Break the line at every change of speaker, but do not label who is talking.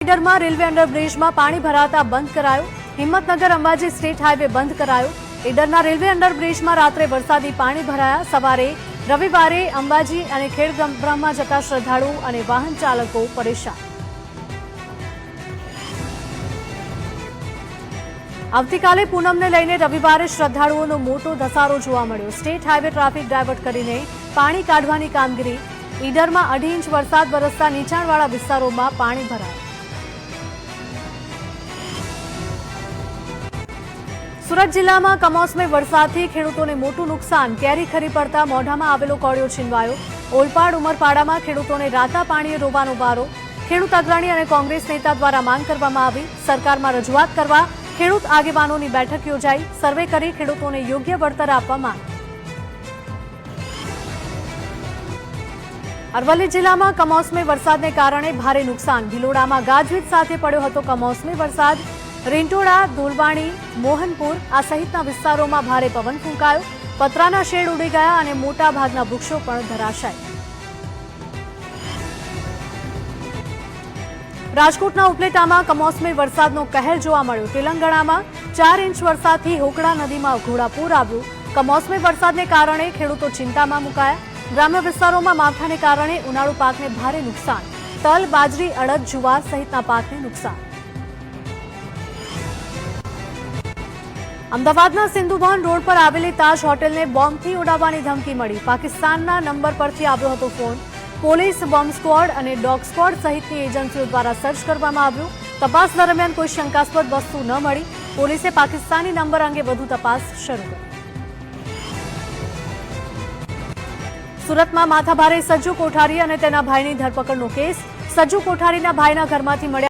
ઈડરમાં railway અંડરબ્રિજમાં પાણી ભરાતા બંધ કરાયો। હિંમતનગર અંબાજી સ્ટેટ હાઈવે બંધ કરાયો। ઈડરના રેલવે અંડરબ્રિજમાં રાત્રે વરસાદી પાણી ભરાયા। સવારે રવિવારે અંબાજી અને ખેડબ્રહ્મા જતા શ્રદ્ધાળુ અને વાહન ચાલકો પરેશાન। આવતીકાલે પૂનમને લઈને રવિવારે શ્રદ્ધાળુઓનો મોટો ધસારો જોવા મળ્યો। સ્ટેટ હાઈવે ટ્રાફિક ડાયવર્ટ કરીને પાણી કાઢવાની કામગીરી। ઈડરમાં 2.5 ઇંચ વરસાદ વરસતા નીચાણવાળા વિસ્તારોમાં પાણી ભરાયા। સુરત જિલ્લામાં કમોસમી વરસાદથી ખેડૂતોને મોટું નુકસાન। કેરી ખરી પડતા મોઢામાં આવેલો કોળિયો છીનવાયો। ઓલપાડ ઉમરપાડામાં ખેડૂતોને રાતા પાણીએ રોવાનો વારો। ખેડૂત અગ્રણી અને કોંગ્રેસ નેતા દ્વારા માંગ કરવામાં આવી। સરકારમાં રજૂઆત કરવા ખેડૂત આગેવાનોની બેઠક યોજાઈ। સર્વે કરી ખેડૂતોને યોગ્ય વળતર આપવા માંગ। અરવલ્લી જિલ્લામાં કમોસમી વરસાદને કારણે ભારે નુકસાન। ભિલોડામાં ગાજવીજ સાથે પડ્યો હતો કમોસમી વરસાદ। રીંટોડા, ધોલવાણી, મોહનપુર આ સહિતના વિસ્તારોમાં ભારે પવન ફૂંકાયો। પતરાના શેડ ઉડી ગયા અને મોટા ભાગના વૃક્ષો પણ ધરાશાયી। રાજકોટના ઉપલેટામાં કમોસમી વરસાદનો કહેર જોવા મળ્યો। તેલંગાણામાં 4 ઇંચ વરસાદથી હોકડા નદીમાં ઘોડાપૂર આવ્યું। કમોસમી વરસાદને કારણે ખેડૂતો ચિંતામાં મુકાયા। ગ્રામ્ય વિસ્તારોમાં માવઠાને કારણે ઉનાળુ પાકને ભારે નુકસાન। તલ, બાજરી, અડદ, જુવાર સહિતના પાકને નુકસાન। અમદાવાદના સિંધુભવન રોડ પર આવેલી તાજ હોટેલને બોમ્બથી ઉડાવવાની ધમકી મળી। પાકિસ્તાનના નંબર પરથી આવ્યો હતો ફોન। પોલીસ, બોમ્બ સ્ક્વોડ અને ડોગ સ્ક્વોડ સહિતની એજન્સીઓ દ્વારા સર્ચ કરવામાં આવ્યું। તપાસ દરમિયાન કોઈ શંકાસ્પદ વસ્તુ ન મળી। પોલીસે પાકિસ્તાની નંબર અંગે વધુ તપાસ શરૂ કરી। સુરતમાં માથાભારે સજ્જુ કોઠારી અને તેના ભાઈની ધરપકડનો કેસ। સજ્જુ કોઠારીના ભાઈના ઘરમાંથી મળ્યા